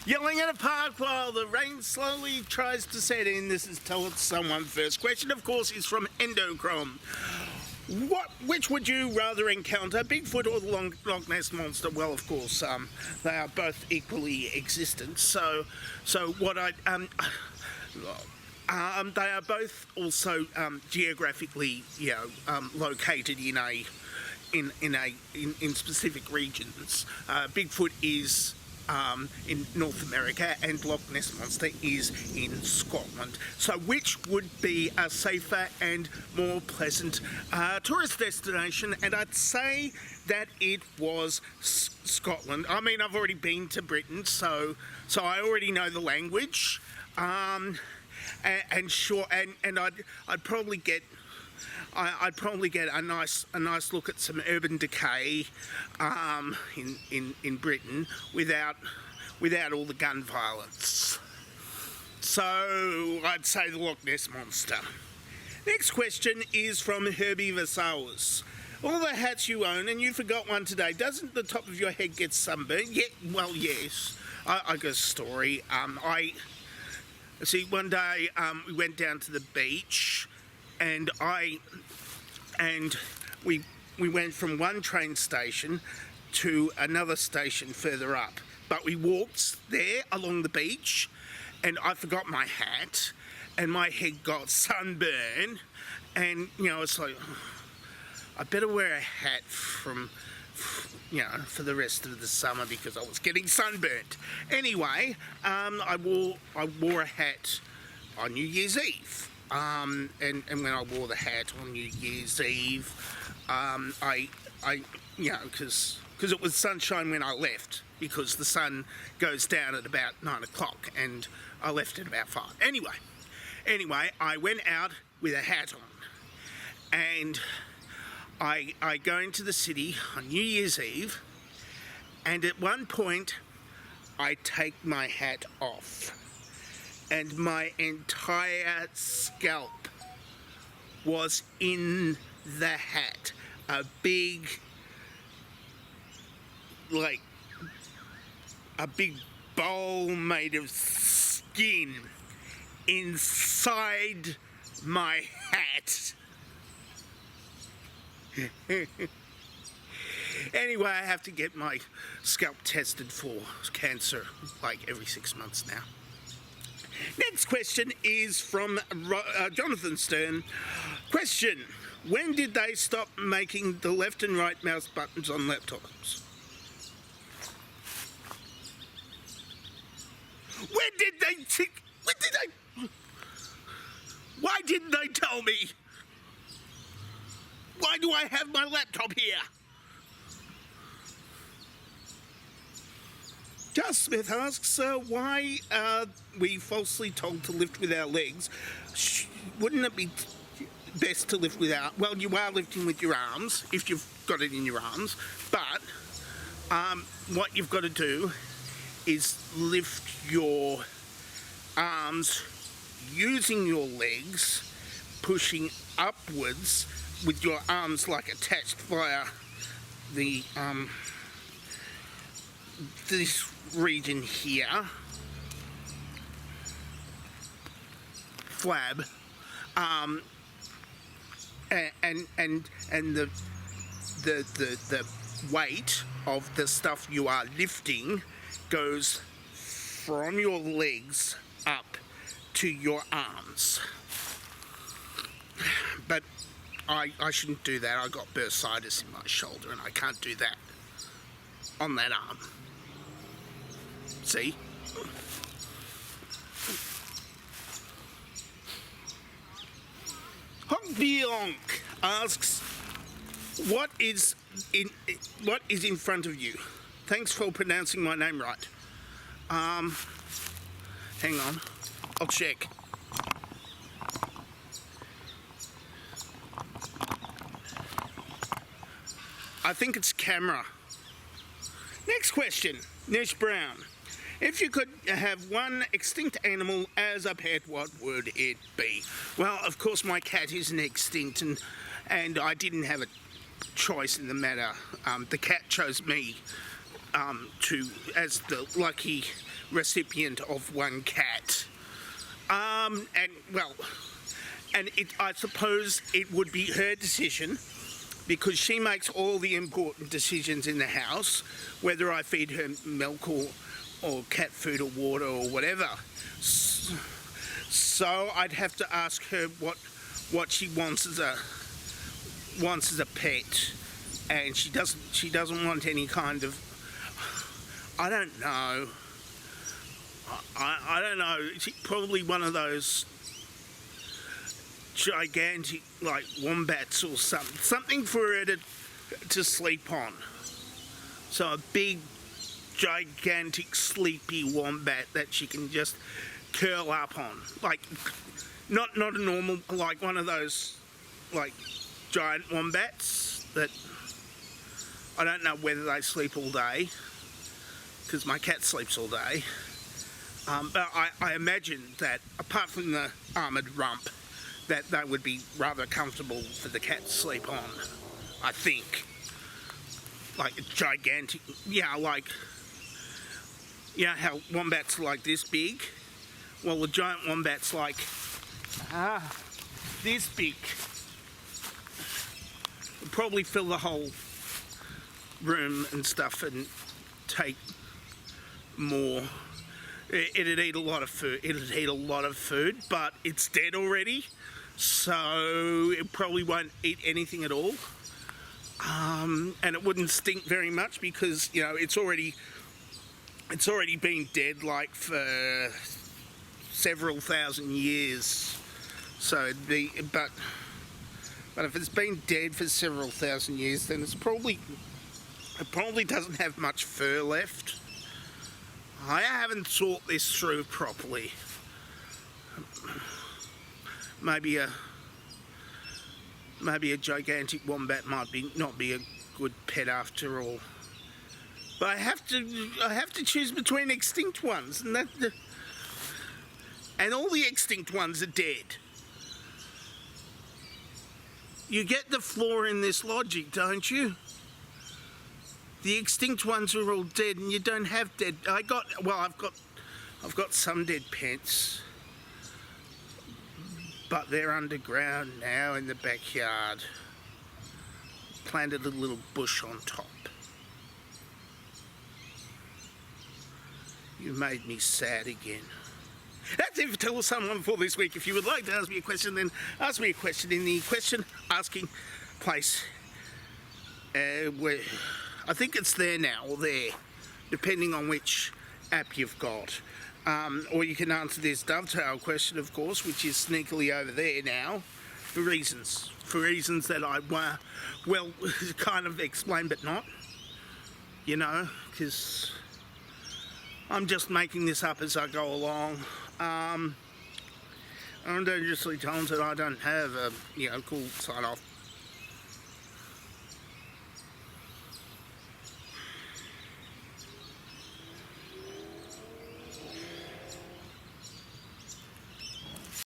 Yelling in a park while the rain slowly tries to set in. This is Tell It Someone First. Question, of course, is from Endochrome. Which would you rather encounter, Bigfoot or the Loch Ness Monster? Well, of course, they are both equally existent. So what they are both also geographically, located in specific regions. Bigfoot is in North America, and Loch Ness Monster is in Scotland. So which would be a safer and more pleasant tourist destination? And I'd say that it was Scotland. I mean, I've already been to Britain, so I already know the language, and I'd probably get a nice look at some urban decay in Britain without all the gun violence. So I'd say the Loch Ness Monster. Next question is from Herbie Vasalis. All the hats you own, and you forgot one today, doesn't the top of your head get sunburned? Yeah, well, yes. I got a story. One day we went down to the beach, and we went from one train station to another station further up. But we walked there along the beach, and I forgot my hat, and my head got sunburned, and it's like, I better wear a hat for the rest of the summer because I was getting sunburnt. Anyway, I wore a hat on New Year's Eve. And when I wore the hat on New Year's Eve, because it was sunshine when I left, because the sun goes down at about 9 o'clock, and I left at about 5. Anyway, I went out with a hat on, and I go into the city on New Year's Eve, and at one point, I take my hat off. And my entire scalp was in the hat. A big bowl made of skin inside my hat. Anyway, I have to get my scalp tested for cancer every 6 months now. Next question is from Jonathan Stern. Question, when did they stop making the left and right mouse buttons on laptops? Why didn't they tell me? Why do I have my laptop here? Just Smith asks, why are we falsely told to lift with our legs? Wouldn't it be best to lift with our... Well, you are lifting with your arms, if you've got it in your arms, but what you've got to do is lift your arms using your legs, pushing upwards with your arms attached via the this region here, flab, and the weight of the stuff you are lifting goes from your legs up to your arms. But I shouldn't do that. I got bursitis in my shoulder and I can't do that on that arm. See? Honk asks, what is in front of you? Thanks for pronouncing my name right. Hang on, I'll check. I think it's camera. Next question, Nish Brown. If you could have one extinct animal as a pet, what would it be? Well, of course, my cat isn't extinct, and I didn't have a choice in the matter. The cat chose me as the lucky recipient of one cat. And I suppose it would be her decision, because she makes all the important decisions in the house, whether I feed her milk or cat food or water or whatever. So I'd have to ask her what she wants as a pet, and she doesn't want any kind of, I don't know. I don't know. Probably one of those gigantic, like wombats or something for her to sleep on. So a big, gigantic, sleepy wombat that she can just curl up on. Like, not a normal, like one of those, like, giant wombats that I don't know whether they sleep all day, because my cat sleeps all day. But I imagine that, apart from the armoured rump, that they would be rather comfortable for the cat to sleep on, I think. Like a gigantic, like, how wombats are like this big? Well, the giant wombat's like this big. It'd probably fill the whole room and stuff and take more. It'd eat a lot of food. But it's dead already, so it probably won't eat anything at all. And it wouldn't stink very much, because it's already been dead like for several thousand years. So it'd be, but if it's been dead for several thousand years, then it probably doesn't have much fur left. I haven't thought this through properly. Maybe a gigantic wombat might not be a good pet after all. But I have to choose between extinct ones, and all the extinct ones are dead. You get the flaw in this logic, don't you? The extinct ones are all dead, and you don't have dead. I've got some dead pets, but they're underground now in the backyard. Planted a little bush on top. You made me sad again. That's it for Tell Someone for this week. If you would like to ask me a question, then ask me a question in the question asking place. Where I think it's there now, or there, depending on which app you've got. Or you can answer this dovetail question, of course, which is sneakily over there now, for reasons that I kind of explain, but not, because I'm just making this up as I go along. I'm dangerously talented. I don't have a cool sign off.